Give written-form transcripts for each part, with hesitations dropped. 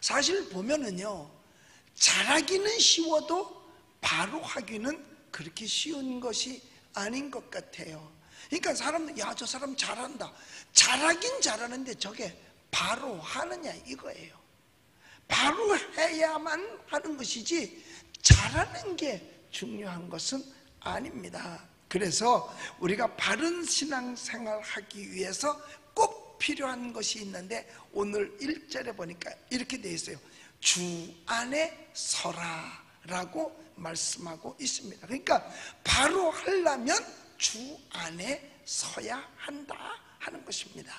사실 보면은요, 잘하기는 쉬워도 바로 하기는 그렇게 쉬운 것이 아닌 것 같아요. 그러니까 사람들, 야, 저 사람 잘한다. 잘하긴 잘하는데 저게 바로 하느냐 이거예요. 바로 해야만 하는 것이지 잘하는 게 중요한 것은 아닙니다. 그래서 우리가 바른 신앙생활 하기 위해서 꼭 필요한 것이 있는데, 오늘 1절에 보니까 이렇게 되어 있어요. 주 안에 서라 라고 말씀하고 있습니다. 그러니까 바로 하려면 주 안에 서야 한다 하는 것입니다.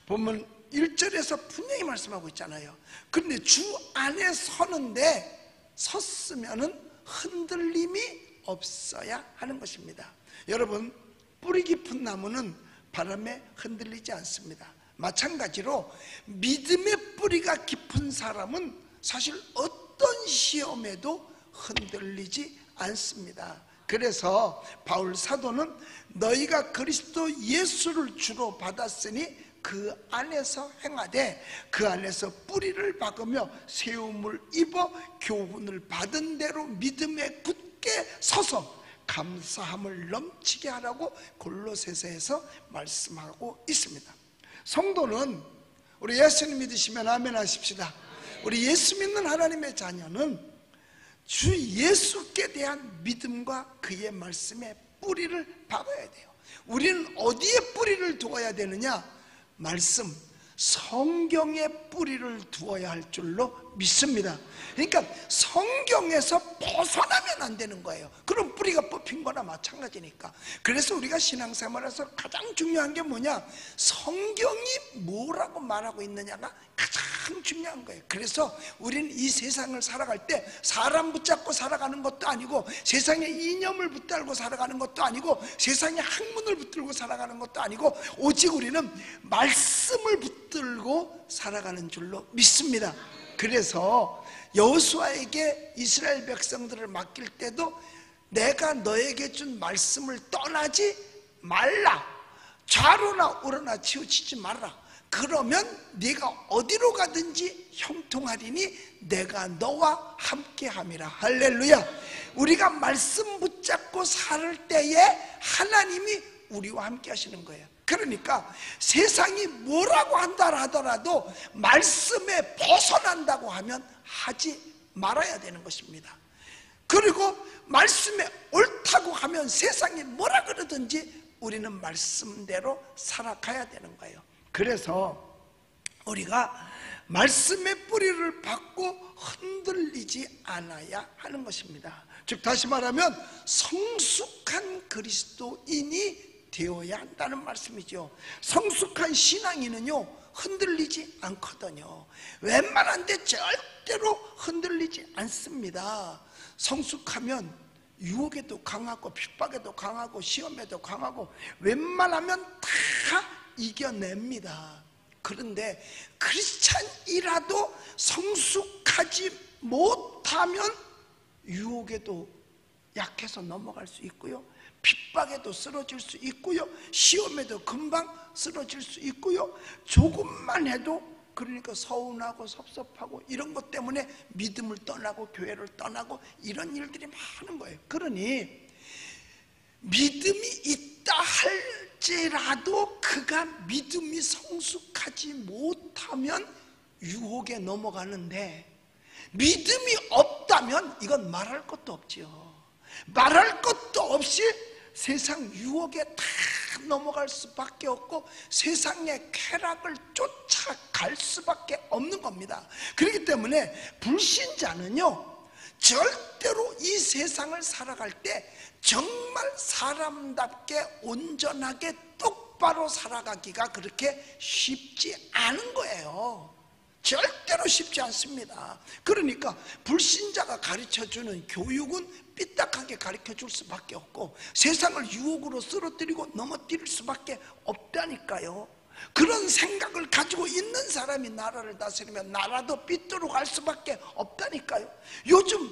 보면 1절에서 분명히 말씀하고 있잖아요. 그런데 주 안에 서는데 섰으면은 흔들림이 없어야 하는 것입니다. 여러분, 뿌리 깊은 나무는 바람에 흔들리지 않습니다. 마찬가지로 믿음의 뿌리가 깊은 사람은 사실 어떤 시험에도 흔들리지 않습니다. 그래서 바울 사도는 너희가 그리스도 예수를 주로 받았으니 그 안에서 행하되 그 안에서 뿌리를 박으며 세움을 입어 교훈을 받은 대로 믿음에 굳게 서서 감사함을 넘치게 하라고 골로새서에서 말씀하고 있습니다. 성도는, 우리 예수님 믿으시면 아멘 하십시다. 우리 예수 믿는 하나님의 자녀는 주 예수께 대한 믿음과 그의 말씀에 뿌리를 박아야 돼요. 우리는 어디에 뿌리를 두어야 되느냐? 말씀, 성경에 뿌리를 두어야 할 줄로 믿습니다. 그러니까 성경에서 벗어나면 안 되는 거예요. 그럼 뿌리가 뽑힌 거나 마찬가지니까. 그래서 우리가 신앙생활에서 가장 중요한 게 뭐냐? 성경이 뭐라고 말하고 있느냐가 가장 중요한 거예요. 그래서 우리는 이 세상을 살아갈 때 사람 붙잡고 살아가는 것도 아니고, 세상의 이념을 붙들고 살아가는 것도 아니고, 세상의 학문을 붙들고 살아가는 것도 아니고, 오직 우리는 말씀을 붙들고 살아가는 줄로 믿습니다. 그래서 여호수아에게 이스라엘 백성들을 맡길 때도 내가 너에게 준 말씀을 떠나지 말라, 좌로나 우로나 치우치지 말라. 그러면 네가 어디로 가든지 형통하리니 내가 너와 함께함이라. 할렐루야. 우리가 말씀 붙잡고 살 때에 하나님이 우리와 함께 하시는 거예요. 그러니까 세상이 뭐라고 한다 하더라도 말씀에 벗어난다고 하면 하지 말아야 되는 것입니다. 그리고 말씀에 옳다고 하면 세상이 뭐라 그러든지 우리는 말씀대로 살아가야 되는 거예요. 그래서 우리가 말씀의 뿌리를 받고 흔들리지 않아야 하는 것입니다. 즉 다시 말하면 성숙한 그리스도인이 되어야 한다는 말씀이죠. 성숙한 신앙인은요 흔들리지 않거든요. 웬만한 데 절대로 흔들리지 않습니다. 성숙하면 유혹에도 강하고 핍박에도 강하고 시험에도 강하고 웬만하면 다 이겨냅니다. 그런데 크리스찬이라도 성숙하지 못하면 유혹에도 약해서 넘어갈 수 있고요, 핍박에도 쓰러질 수 있고요, 시험에도 금방 쓰러질 수 있고요, 조금만 해도 그러니까 서운하고 섭섭하고 이런 것 때문에 믿음을 떠나고 교회를 떠나고 이런 일들이 많은 거예요. 그러니 믿음이 있다 할지라도 그가 믿음이 성숙하지 못하면 유혹에 넘어가는데, 믿음이 없다면 이건 말할 것도 없지요. 말할 것도 없이 세상 유혹에 다 넘어갈 수밖에 없고 세상의 쾌락을 쫓아갈 수밖에 없는 겁니다. 그렇기 때문에 불신자는요 절대로 이 세상을 살아갈 때 정말 사람답게 온전하게 똑바로 살아가기가 그렇게 쉽지 않은 거예요. 절대로 쉽지 않습니다. 그러니까 불신자가 가르쳐주는 교육은 삐딱하게 가르쳐줄 수밖에 없고 세상을 유혹으로 쓰러뜨리고 넘어뜨릴 수밖에 없다니까요. 그런 생각을 가지고 있는 사람이 나라를 다스리면 나라도 삐뚤어 갈 수밖에 없다니까요. 요즘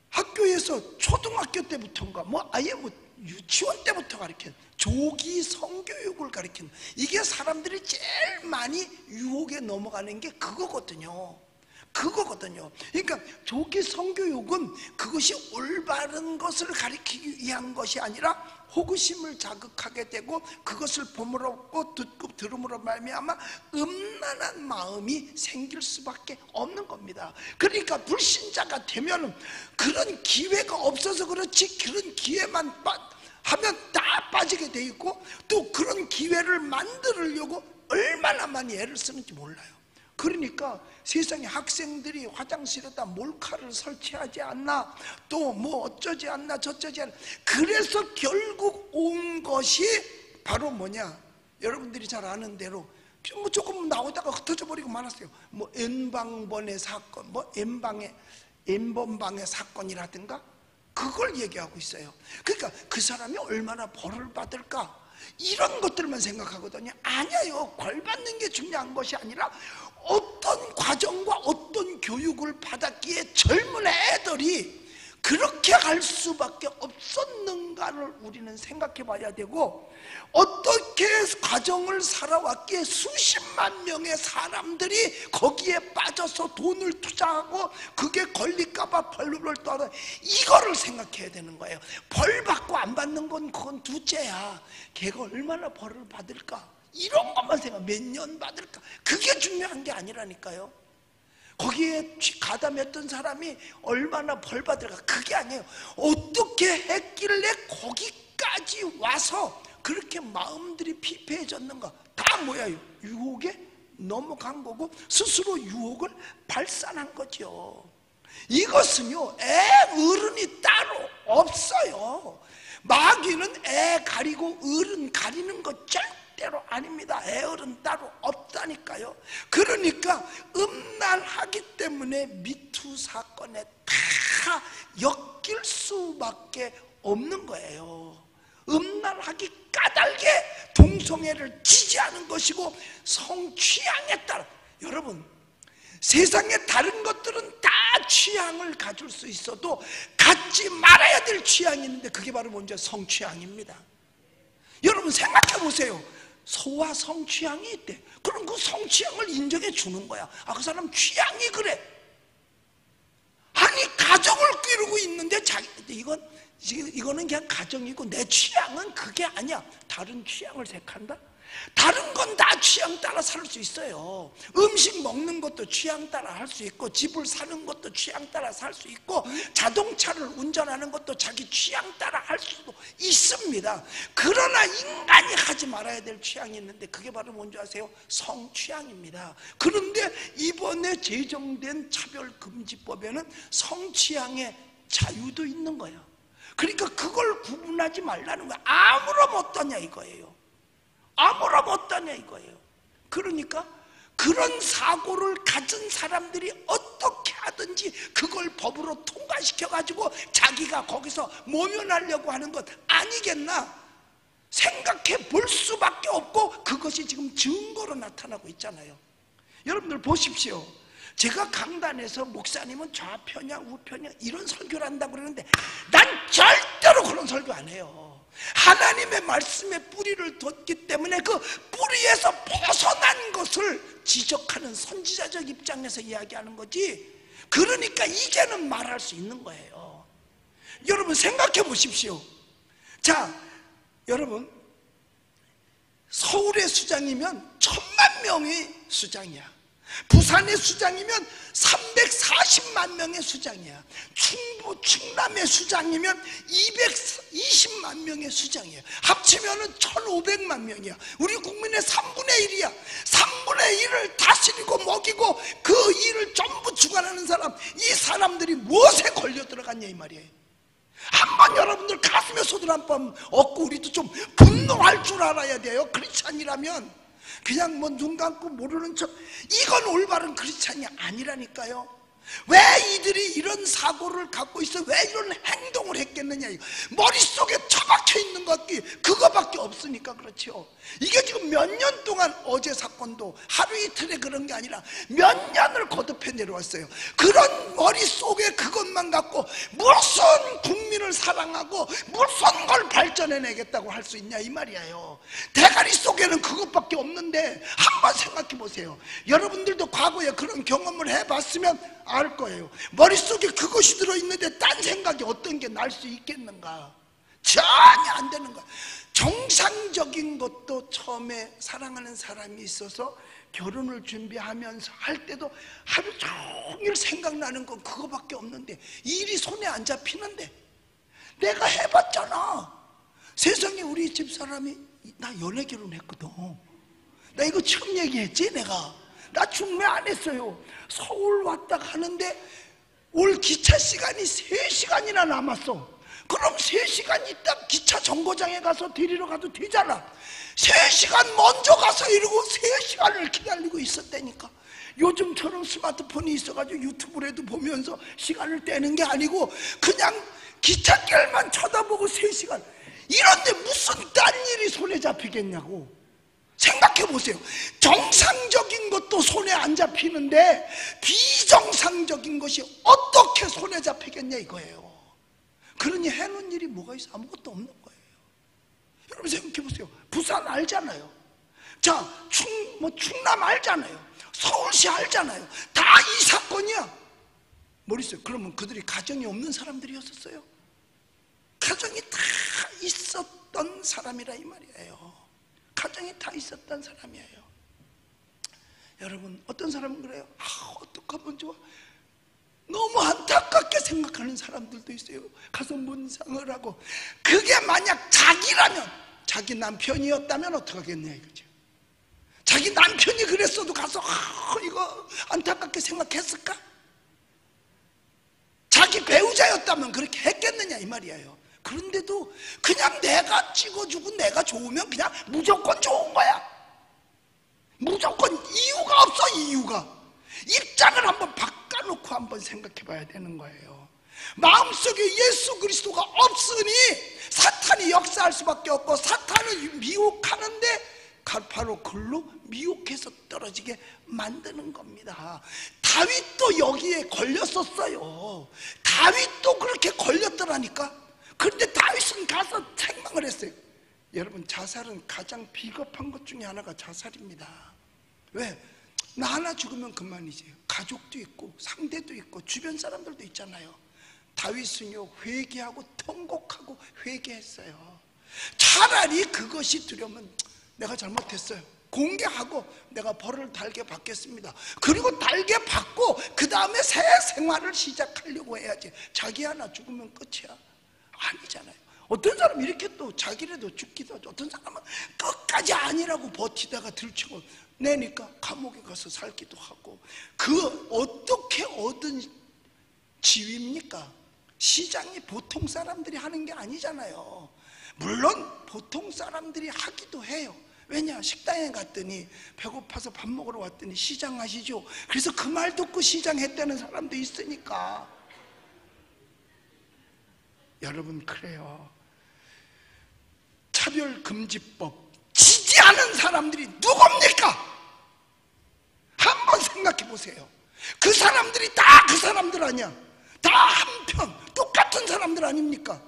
학교에서 초등학교 때부터인가 뭐 아예 뭐 유치원 때부터 가르치는 조기 성교육을 가르치는, 이게 사람들이 제일 많이 유혹에 넘어가는 게 그거거든요. 그러니까 조기 성교육은 그것이 올바른 것을 가르치기 위한 것이 아니라 호기심을 자극하게 되고 그것을 보므로 듣고 들음으로 말미암아 음란한 마음이 생길 수밖에 없는 겁니다. 그러니까 불신자가 되면 그런 기회가 없어서 그렇지, 그런 기회만 하면 다 빠지게 돼 있고, 또 그런 기회를 만들려고 얼마나 많이 애를 쓰는지 몰라요. 그러니까 세상에 학생들이 화장실에다 몰카를 설치하지 않나, 또 뭐 어쩌지 않나 저쩌지 않나, 그래서 결국 온 것이 바로 뭐냐, 여러분들이 잘 아는 대로 뭐 조금 나오다가 흩어져 버리고 말았어요. 뭐 N방번의 사건, 뭐 N번방의 사건이라든가 그걸 얘기하고 있어요. 그러니까 그 사람이 얼마나 벌을 받을까, 이런 것들만 생각하거든요. 아니에요. 벌 받는 게 중요한 것이 아니라 어떤 과정과 어떤 교육을 받았기에 젊은 애들이 그렇게 갈 수밖에 없었는가를 우리는 생각해 봐야 되고, 어떻게 과정을 살아왔기에 수십만 명의 사람들이 거기에 빠져서 돈을 투자하고 그게 걸릴까봐 벌을 떠나, 이거를 생각해야 되는 거예요. 벌 받고 안 받는 건 그건 둘째야. 걔가 얼마나 벌을 받을까, 이런 것만 생각, 몇 년 받을까, 그게 중요한 게 아니라니까요. 거기에 가담했던 사람이 얼마나 벌 받을까, 그게 아니에요. 어떻게 했길래 거기까지 와서 그렇게 마음들이 피폐해졌는가, 다 뭐야, 유혹에 넘어간 거고 스스로 유혹을 발산한 거죠. 이것은요, 애 어른이 따로 없어요. 마귀는 애 가리고 어른 가리는 거 절대로 아닙니다. 애 어른 따로 없다니까요. 그러니까 음란하기 때문에 미투 사건에 다 엮일 수밖에 없는 거예요. 음란하기 까닭에 동성애를 지지하는 것이고, 성취향에 따라, 여러분 세상에 다른 것들은 다 취향을 가질 수 있어도 갖지 말아야 될 취향이 있는데 그게 바로 먼저 성취향입니다. 여러분 생각해 보세요. 소와 성취향이 있대. 그럼 그 성취향을 인정해 주는 거야. 아, 그 사람 취향이 그래. 아니 가정을 꾸리고 있는데 이거는 그냥 가정이고 내 취향은 그게 아니야. 다른 취향을 택한다? 다른 건 다 취향 따라 살 수 있어요. 음식 먹는 것도 취향 따라 할 수 있고, 집을 사는 것도 취향 따라 살 수 있고, 자동차를 운전하는 것도 자기 취향 따라 할 수도 있습니다. 그러나 인간이 하지 말아야 될 취향이 있는데 그게 바로 뭔지 아세요? 성취향입니다. 그런데 이번에 제정된 차별금지법에는 성취향의 자유도 있는 거예요. 그러니까 그걸 구분하지 말라는 거야. 아무런 못하냐 이거예요. 아무런 못하냐 이거예요. 그러니까 그런 사고를 가진 사람들이 어떻게 하든지 그걸 법으로 통과시켜가지고 자기가 거기서 모면하려고 하는 것 아니겠나 생각해 볼 수밖에 없고, 그것이 지금 증거로 나타나고 있잖아요. 여러분들 보십시오. 제가 강단에서 목사님은 좌편이야 우편이야 이런 설교를 한다고 그러는데 난 절대로 그런 설교 안 해요. 하나님의 말씀에 뿌리를 뒀기 때문에 그 뿌리에서 벗어난 것을 지적하는 선지자적 입장에서 이야기하는 거지, 그러니까 이제는 말할 수 있는 거예요. 여러분 생각해 보십시오. 자, 여러분 서울의 수장이면 1000만 명의 수장이야. 부산의 수장이면 340만 명의 수장이야. 충남의 수장이면 220만 명의 수장이야. 합치면 1500만 명이야. 우리 국민의 3분의 1이야 3분의 1을 다스리고 먹이고 그 일을 전부 주관하는 사람, 이 사람들이 무엇에 걸려 들어갔냐 이 말이에요. 한번 여러분들 가슴에 소들 한 번 얻고 우리도 좀 분노할 줄 알아야 돼요. 크리스찬이라면 그냥 뭐 눈 감고 모르는 척, 이건 올바른 크리스찬이 아니라니까요. 왜 이들이 이런 사고를 갖고 있어? 왜 이런 행동을 했겠느냐? 머릿속에 처박혀 있는 것이 그거밖에 없으니까 그렇죠. 이게 지금 몇 년 동안 어제 사건도 하루 이틀에 그런 게 아니라 몇 년을 거듭해 내려왔어요. 그런 머릿속에 그것만 갖고 무슨 국민을 사랑하고 무슨 걸 발전해내겠다고 할 수 있냐 이 말이에요. 대가리 속에는 그것밖에 없는데 한번 생각해 보세요. 여러분들도 과거에 그런 경험을 해봤으면 알 거예요. 머릿속에 그것이 들어있는데 딴 생각이 어떤 게 날 수 있겠는가? 전혀 안 되는 거야. 정상적인 것도 처음에 사랑하는 사람이 있어서 결혼을 준비하면서 할 때도 하루 종일 생각나는 건 그거밖에 없는데 일이 손에 안 잡히는데 내가 해봤잖아. 세상에 우리 집사람이 나 연애 결혼했거든. 나 이거 처음 얘기했지 내가. 나 중매 안 했어요. 서울 왔다 가는데 올 기차 시간이 3시간이나 남았어. 그럼 3시간 있다 기차 정거장에 가서 데리러 가도 되잖아. 3시간 먼저 가서 이러고 3시간을 기다리고 있었다니까. 요즘처럼 스마트폰이 있어가지고 유튜브라도 보면서 시간을 떼는 게 아니고 그냥 기찻길만 쳐다보고 3시간. 이런데 무슨 딴 일이 손에 잡히겠냐고. 생각해 보세요. 정상적인 것도 손에 안 잡히는데 비정상적인 것이 어떻게 손에 잡히겠냐 이거예요. 그러니 해놓은 일이 뭐가 있어? 아무것도 없는 거예요. 여러분 생각해 보세요. 부산 알잖아요. 자, 충남 알잖아요. 서울시 알잖아요. 다 이 사건이야. 모르겠어요. 그러면 그들이 가정이 없는 사람들이었었어요? 가정이 다 있었던 사람이라 이 말이에요. 가정이 다 있었던 사람이에요. 여러분 어떤 사람은 그래요. 어떡하면 좋아. 너무 안타깝게 생각하는 사람들도 있어요. 가서 문상을 하고. 그게 만약 자기라면, 자기 남편이었다면 어떡하겠냐 이거죠. 자기 남편이 그랬어도 가서 이거 안타깝게 생각했을까? 자기 배우자였다면 그렇게 했겠느냐 이 말이에요. 그런데도 그냥 내가 찍어주고 내가 좋으면 그냥 무조건 좋은 거야. 무조건 이유가 없어. 이유가. 입장을 한번 바꿔놓고 한번 생각해 봐야 되는 거예요. 마음속에 예수 그리스도가 없으니 사탄이 역사할 수밖에 없고 사탄을 미혹하는데 바로 글로 미혹해서 떨어지게 만드는 겁니다. 다윗도 여기에 걸렸었어요. 다윗도 그렇게 걸렸더라니까. 그런데 다윗은 가서 책망을 했어요. 여러분 자살은 가장 비겁한 것 중에 하나가 자살입니다. 왜? 나 하나 죽으면 그만이지. 가족도 있고 상대도 있고 주변 사람들도 있잖아요. 다윗은요 회개하고 통곡하고 회개했어요. 차라리 그것이 두려우면 내가 잘못했어요. 공개하고 내가 벌을 달게 받겠습니다. 그리고 달게 받고 그 다음에 새 생활을 시작하려고 해야지. 자기 하나 죽으면 끝이야. 아니잖아요. 어떤 사람은 이렇게 또 자기라도 죽기도 하죠. 어떤 사람은 끝까지 아니라고 버티다가 들치고 내니까 감옥에 가서 살기도 하고. 그 어떻게 얻은 지위입니까? 시장이 보통 사람들이 하는 게 아니잖아요. 물론 보통 사람들이 하기도 해요. 왜냐? 식당에 갔더니 배고파서 밥 먹으러 왔더니 시장 하시죠. 그래서 그 말 듣고 시장 했다는 사람도 있으니까. 여러분 그래요. 차별금지법 지지하는 사람들이 누굽니까? 한번 생각해 보세요. 그 사람들이 다 그 사람들 아니야? 다 한편 똑같은 사람들 아닙니까?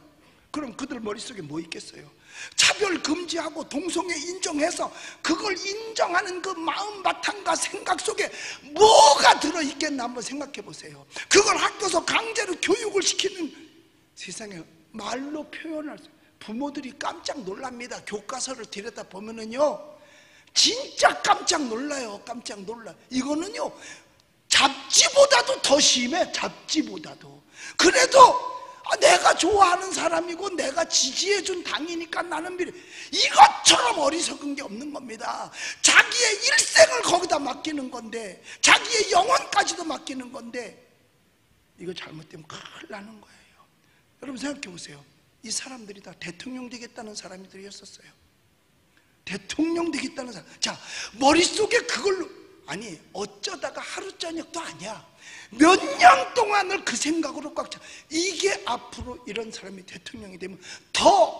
그럼 그들 머릿속에 뭐 있겠어요? 차별금지하고 동성애 인정해서 그걸 인정하는 그 마음 바탕과 생각 속에 뭐가 들어있겠나 한번 생각해 보세요. 그걸 학교에서 강제로 교육을 시키는 세상에 말로 표현할 수. 부모들이 깜짝 놀랍니다. 교과서를 들여다 보면은요 진짜 깜짝 놀라요. 깜짝 놀라. 이거는요 잡지보다도 더 심해. 잡지보다도. 그래도 내가 좋아하는 사람이고 내가 지지해준 당이니까 나는 믿어. 이것처럼 어리석은 게 없는 겁니다. 자기의 일생을 거기다 맡기는 건데 자기의 영혼까지도 맡기는 건데 이거 잘못되면 큰일 나는 거예요. 여러분 생각해 보세요. 이 사람들이 다 대통령 되겠다는 사람들이었었어요. 대통령 되겠다는 사람. 자, 머릿속에 그걸로 아니 어쩌다가 하루 저녁도 아니야. 몇 년 동안을 그 생각으로 꽉 차. 이게 앞으로 이런 사람이 대통령이 되면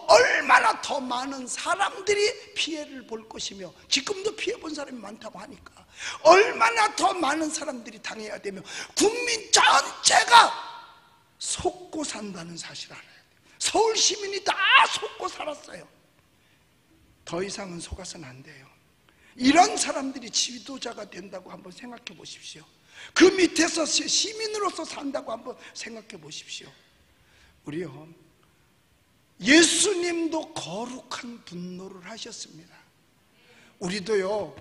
얼마나 더 많은 사람들이 피해를 볼 것이며, 지금도 피해 본 사람이 많다고 하니까 얼마나 더 많은 사람들이 당해야 되며, 국민 전체가 속고 산다는 사실을 알아야 돼요. 서울 시민이 다 속고 살았어요. 더 이상은 속아서는 안 돼요. 이런 사람들이 지도자가 된다고 한번 생각해 보십시오. 그 밑에서 시민으로서 산다고 한번 생각해 보십시오. 우리요, 예수님도 거룩한 분노를 하셨습니다. 우리도요,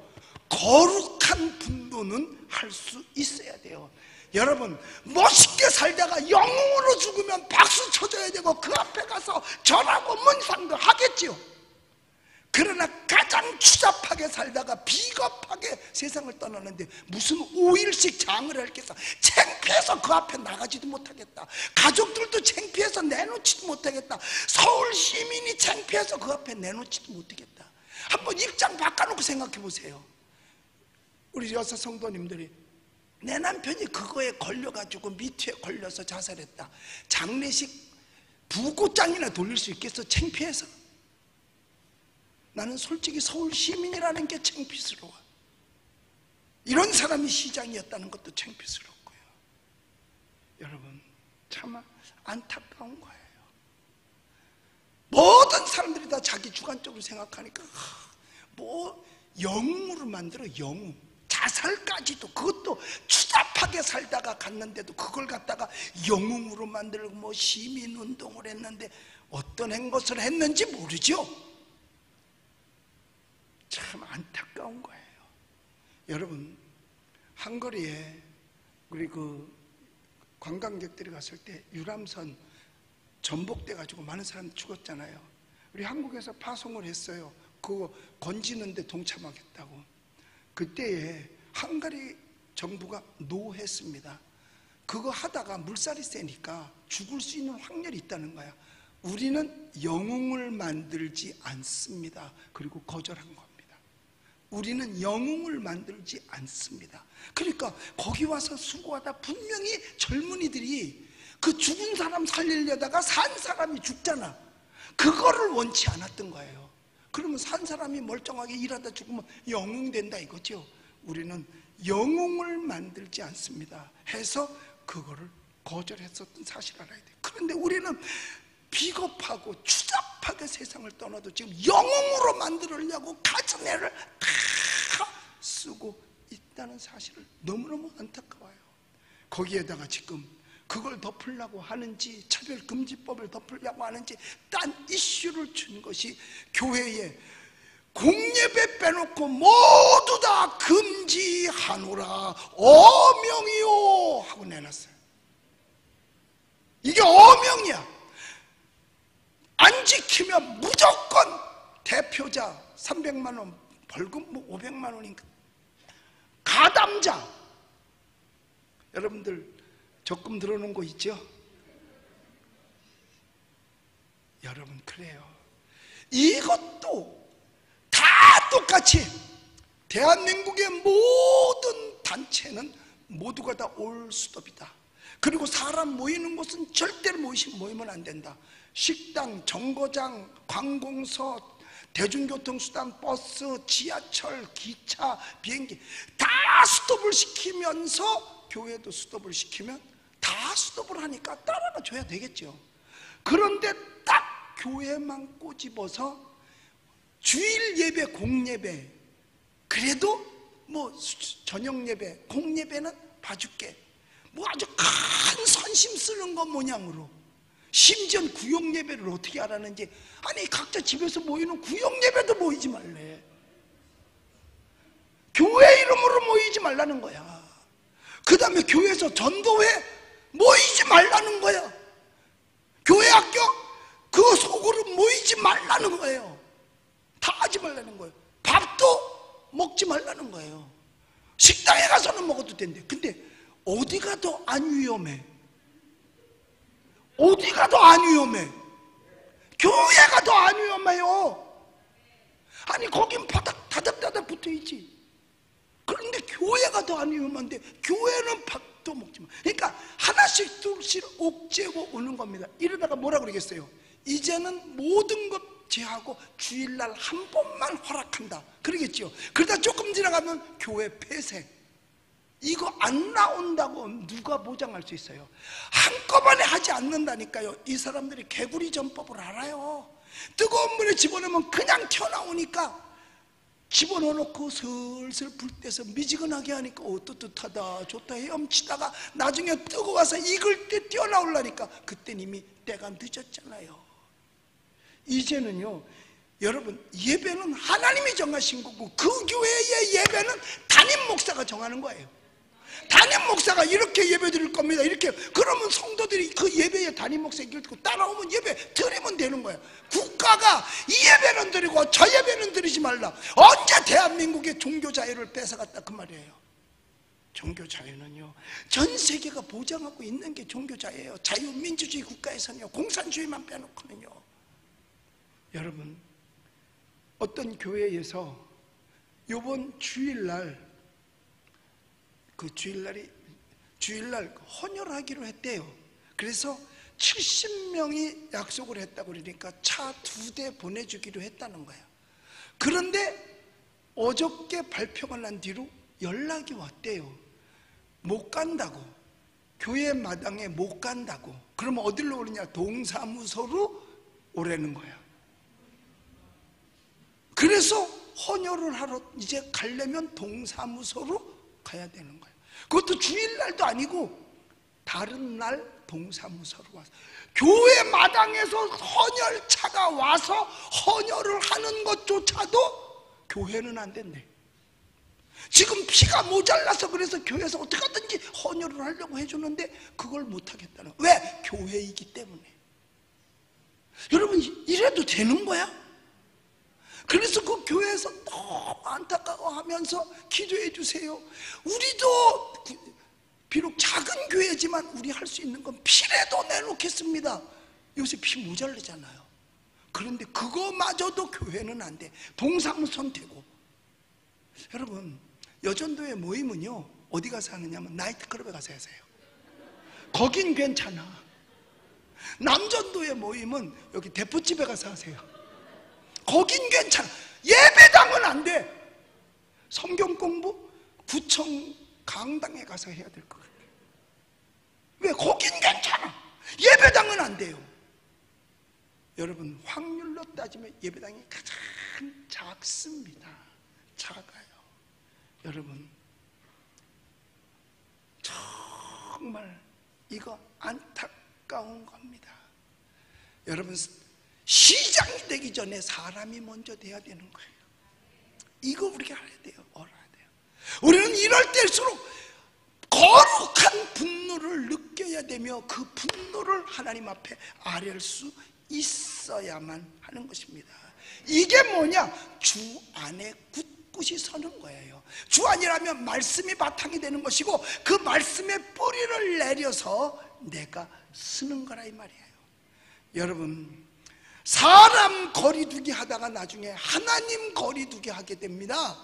거룩한 분노는 할 수 있어야 돼요. 여러분, 멋있게 살다가 영웅으로 죽으면 박수 쳐줘야 되고 그 앞에 가서 절하고 문상도 하겠지요. 그러나 가장 추잡하게 살다가 비겁하게 세상을 떠나는데 무슨 5일씩 장을 했겠어. 창피해서 그 앞에 나가지도 못하겠다. 가족들도 창피해서 내놓지도 못하겠다. 서울 시민이 창피해서 그 앞에 내놓지도 못하겠다. 한번 입장 바꿔놓고 생각해 보세요. 우리 여사 성도님들이, 내 남편이 그거에 걸려가지고 미투에 걸려서 자살했다. 장례식 부고장이나 돌릴 수 있겠어? 창피해서? 나는 솔직히 서울 시민이라는 게 창피스러워. 이런 사람이 시장이었다는 것도 창피스럽고요. 여러분, 참 안타까운 거예요. 모든 사람들이 다 자기 주관적으로 생각하니까 뭐 영웅으로 만들어. 영웅, 자살까지도, 그것도 추잡하게 살다가 갔는데도 그걸 갖다가 영웅으로 만들고 뭐 시민운동을 했는데 어떤 것을 했는지 모르죠. 참 안타까운 거예요. 여러분, 한거리에 우리 그 관광객들이 갔을 때 유람선 전복돼 가지고 많은 사람들이 죽었잖아요. 우리 한국에서 파송을 했어요. 그거 건지는데 동참하겠다고. 그때에 헝가리 정부가 노했습니다. 그거 하다가 물살이 세니까 죽을 수 있는 확률이 있다는 거야. 우리는 영웅을 만들지 않습니다. 그리고 거절한 겁니다. 우리는 영웅을 만들지 않습니다. 그러니까 거기 와서 수고하다 분명히 젊은이들이 그 죽은 사람 살리려다가 산 사람이 죽잖아. 그거를 원치 않았던 거예요. 그러면 산 사람이 멀쩡하게 일하다 죽으면 영웅 된다 이거죠. 우리는 영웅을 만들지 않습니다 해서 그거를 거절했었던 사실을 알아야 돼요. 그런데 우리는 비겁하고 추잡하게 세상을 떠나도 지금 영웅으로 만들려고 가진 애를 다 쓰고 있다는 사실을 너무너무 안타까워요. 거기에다가 지금 그걸 덮으려고 하는지, 차별금지법을 덮으려고 하는지 딴 이슈를 준 것이 교회에 공예배 빼놓고 모두 다 금지하노라 어명이요 하고 내놨어요. 이게 어명이야. 안 지키면 무조건 대표자 300만 원, 벌금 뭐 500만 원인가, 가담자. 여러분들 적금 들어놓은 거 있죠? 여러분, 그래요. 이것도 다 똑같이 대한민국의 모든 단체는 모두가 다 올스톱이다. 그리고 사람 모이는 곳은 절대로 모이면 안 된다. 식당, 정거장, 관공서, 대중교통수단, 버스, 지하철, 기차, 비행기 다 스톱을 시키면서 교회도 스톱을 시키면 다 스톱을 하니까 따라가 줘야 되겠죠. 그런데 딱 교회만 꼬집어서 주일 예배, 공예배, 그래도 뭐 저녁 예배, 공예배는 봐줄게, 뭐 아주 큰 선심 쓰는 것 모양으로. 심지어 구역 예배를 어떻게 하라는지, 아니 각자 집에서 모이는 구역 예배도 모이지 말래. 교회 이름으로 모이지 말라는 거야. 그 다음에 교회에서 전도회 모이지 말라는 거야. 교회 학교 그 속으로 모이지 말라는 거예요. 다 하지 말라는 거예요. 밥도 먹지 말라는 거예요. 식당에 가서는 먹어도 된대. 근데 어디가 더 안 위험해? 어디가 더 안 위험해? 교회가 더 안 위험해요. 아니 거긴 바닥 다닥다닥 붙어있지. 그런데 교회가 더 안 위험한데 교회는 밥도 먹지 마. 그러니까 하나씩 둘씩 옥죄고 오는 겁니다. 이러다가 뭐라 그러겠어요? 이제는 모든 것 제하고 주일날 한 번만 허락한다 그러겠죠. 그러다 조금 지나가면 교회 폐쇄. 이거 안 나온다고 누가 보장할 수 있어요? 한꺼번에 하지 않는다니까요. 이 사람들이 개구리 전법을 알아요. 뜨거운 물에 집어넣으면 그냥 튀어나오니까 집어넣어놓고 슬슬 불 때서 미지근하게 하니까 뜨뜻하다 좋다 헤엄치다가 나중에 뜨거워서 익을 때 뛰어나오려니까 그땐 이미 때가 늦었잖아요. 이제는요, 여러분, 예배는 하나님이 정하신 거고 그 교회의 예배는 담임 목사가 정하는 거예요. 담임 목사가 이렇게 예배 드릴 겁니다. 이렇게. 그러면 성도들이 그 예배에 담임 목사 얘기를 듣고 따라오면 예배 드리면 되는 거예요. 국가가 이 예배는 드리고 저 예배는 드리지 말라. 언제 대한민국의 종교 자유를 뺏어갔다 그 말이에요. 종교 자유는요, 전 세계가 보장하고 있는 게 종교 자유예요. 자유민주주의 국가에서는요, 공산주의만 빼놓고는요. 여러분, 어떤 교회에서 요번 주일날 주일날 헌혈하기로 했대요. 그래서 70명이 약속을 했다고 그러니까 차 2대 보내주기로 했다는 거예요. 그런데 어저께 발표가 난 뒤로 연락이 왔대요. 못 간다고. 교회 마당에 못 간다고. 그러면 어디로 오느냐? 동사무소로 오라는 거야. 그래서 헌혈을 하러 이제 가려면 동사무소로 가야 되는 거예요. 그것도 주일날도 아니고 다른 날 동사무소로 와서 교회 마당에서 헌혈차가 와서 헌혈을 하는 것조차도 교회는 안 된대. 지금 피가 모자라서 그래서 교회에서 어떻게 하든지 헌혈을 하려고 해주는데 그걸 못 하겠다는 거예요. 왜? 교회이기 때문에. 여러분, 이래도 되는 거야? 그래서 그 교회에서 너무 안타까워하면서 기도해 주세요. 우리도 비록 작은 교회지만 우리 할 수 있는 건 피라도 내놓겠습니다. 요새 피 모자르잖아요. 그런데 그거마저도 교회는 안 돼. 동사무소는 되고. 여러분, 여전도의 모임은요, 어디 가서 하느냐면 나이트클럽에 가서 하세요. 거긴 괜찮아. 남전도의 모임은 여기 대포집에 가서 하세요. 거긴 괜찮아. 예배당은 안 돼. 성경 공부 구청 강당에 가서 해야 될 것 같아. 왜? 거긴 괜찮아. 예배당은 안 돼요. 여러분, 확률로 따지면 예배당이 가장 작습니다. 작아요. 여러분, 정말 이거 안타까운 겁니다. 여러분, 시장이 되기 전에 사람이 먼저 돼야 되는 거예요. 이거 우리가 알아야 돼요. 알아야 돼요. 우리는 이럴 때일수록 거룩한 분노를 느껴야 되며 그 분노를 하나님 앞에 아뢰을 수 있어야만 하는 것입니다. 이게 뭐냐? 주 안에 굳굳이 서는 거예요. 주 안이라면 말씀이 바탕이 되는 것이고 그 말씀의 뿌리를 내려서 내가 쓰는 거라 이 말이에요. 여러분, 사람 거리두기 하다가 나중에 하나님 거리두기 하게 됩니다.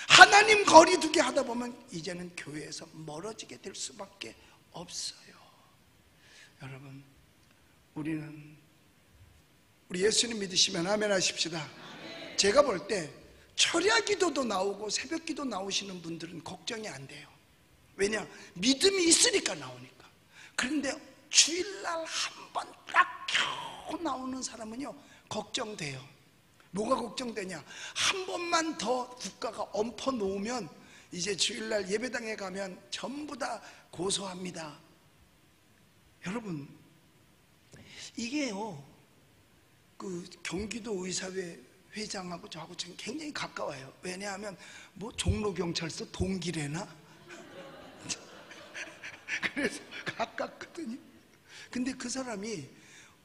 하나님 거리두기 하다 보면 이제는 교회에서 멀어지게 될 수밖에 없어요. 여러분, 우리 예수님 믿으시면 아멘 하십시다. 제가 볼 때 철야 기도도 나오고 새벽 기도 나오시는 분들은 걱정이 안 돼요. 왜냐? 믿음이 있으니까 나오니까. 그런데 주일날 한 번 딱 겨우 나오는 사람은요, 걱정돼요. 뭐가 걱정되냐? 한 번만 더 국가가 엎어 놓으면 이제 주일날 예배당에 가면 전부 다 고소합니다. 여러분, 이게요, 그 경기도 의사회 회장하고 저하고 지금 굉장히 가까워요. 왜냐하면 뭐 종로경찰서 동기래나? 그래서 가깝거든요. 근데 그 사람이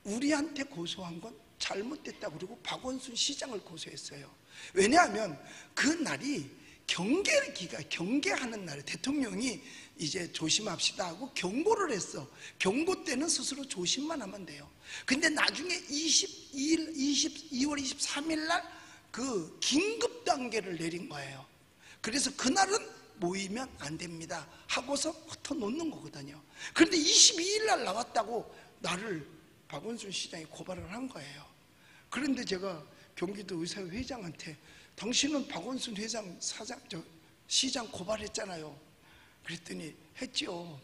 우리한테 고소한 건 잘못됐다고 그러고 박원순 시장을 고소했어요. 왜냐하면 그 날이 경계하는 날에 대통령이 이제 조심합시다 하고 경고를 했어. 경고 때는 스스로 조심만 하면 돼요. 근데 나중에 2월 23일 날 그 긴급 단계를 내린 거예요. 그래서 그날은 모이면 안 됩니다 하고서 흩어놓는 거거든요. 그런데 22일 날 나왔다고 나를 박원순 시장이 고발을 한 거예요. 그런데 제가 경기도 의사회 회장한테 당신은 박원순 회장 시장 고발했잖아요. 그랬더니 했죠.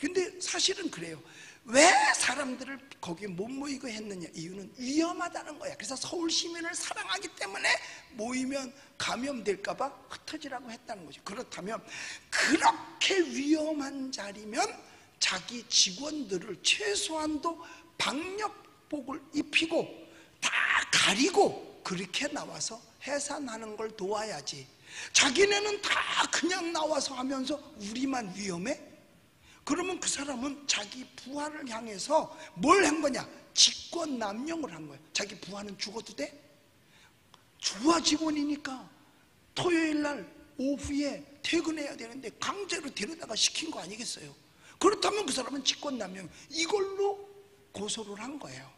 근데 사실은 그래요. 왜 사람들을 거기에 못 모이고 했느냐, 이유는 위험하다는 거야. 그래서 서울 시민을 사랑하기 때문에 모이면 감염될까 봐 흩어지라고 했다는 거죠. 그렇다면 그렇게 위험한 자리면 자기 직원들을 최소한도 방역복을 입히고 다 가리고 그렇게 나와서 해산하는 걸 도와야지. 자기네는 다 그냥 나와서 하면서 우리만 위험해? 그러면 그 사람은 자기 부하를 향해서 뭘 한 거냐? 직권남용을 한 거예요. 자기 부하는 죽어도 돼? 부하 직원이니까 토요일 날 오후에 퇴근해야 되는데 강제로 데려다가 시킨 거 아니겠어요? 그렇다면 그 사람은 직권남용, 이걸로 고소를 한 거예요.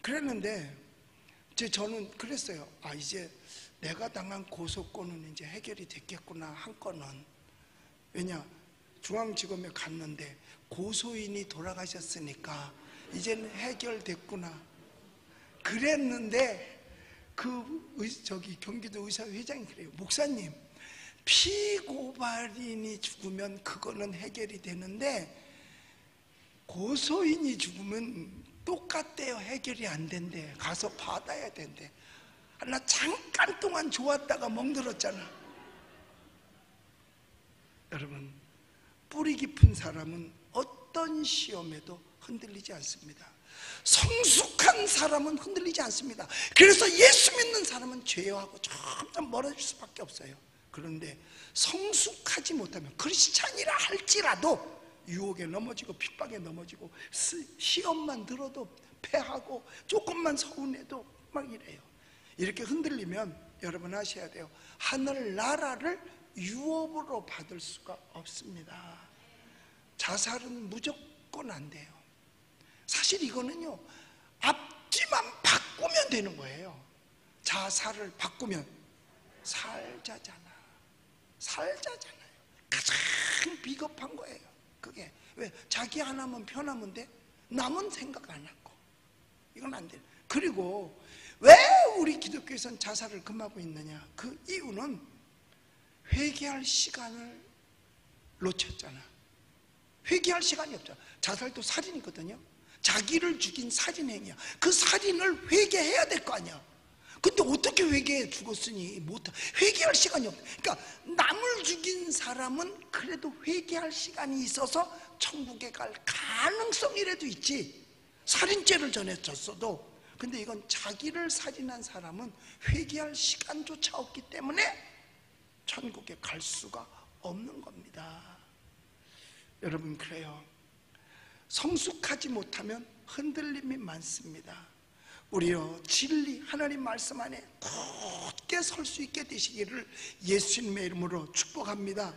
그랬는데 저는 그랬어요. 아, 이제 내가 당한 고소권은 이제 해결이 됐겠구나, 한 건은. 왜냐, 중앙지검에 갔는데 고소인이 돌아가셨으니까 이제는 해결됐구나 그랬는데, 경기도 의사회 회장이 그래요. 목사님, 피고발인이 죽으면 그거는 해결이 되는데 고소인이 죽으면 똑같대요. 해결이 안 된대. 가서 받아야 된대. 나 잠깐 동안 좋았다가 멍들었잖아. 여러분, 뿌리 깊은 사람은 어떤 시험에도 흔들리지 않습니다. 성숙한 사람은 흔들리지 않습니다. 그래서 예수 믿는 사람은 죄하고 점점 멀어질 수밖에 없어요. 그런데 성숙하지 못하면, 크리스찬이라 할지라도 유혹에 넘어지고 핍박에 넘어지고 시험만 들어도 패하고 조금만 서운해도 막 이래요. 이렇게 흔들리면 여러분 아셔야 돼요. 하늘나라를 유업으로 받을 수가 없습니다. 자살은 무조건 안 돼요. 사실 이거는요, 앞뒤만 바꾸면 되는 거예요. 자살을 바꾸면 살자잖아요. 가장 비겁한 거예요. 그게 왜? 자기 하나만 편하면 돼? 남은 생각 안 하고. 이건 안 돼요. 그리고 왜 우리 기독교에서는 자살을 금하고 있느냐? 그 이유는 회개할 시간을 놓쳤잖아. 회개할 시간이 없잖아. 자살도 살인이거든요. 자기를 죽인 살인행위야. 그 살인을 회개해야 될 거 아니야. 근데 어떻게 회개해? 죽었으니 못해. 회개할 시간이 없다. 그러니까 남을 죽인 사람은 그래도 회개할 시간이 있어서 천국에 갈 가능성이라도 있지. 살인죄를 전해졌어도. 근데 이건 자기를 살인한 사람은 회개할 시간조차 없기 때문에 천국에 갈 수가 없는 겁니다. 여러분, 그래요. 성숙하지 못하면 흔들림이 많습니다. 우리요, 진리, 하나님 말씀 안에 굳게 설 수 있게 되시기를 예수님의 이름으로 축복합니다.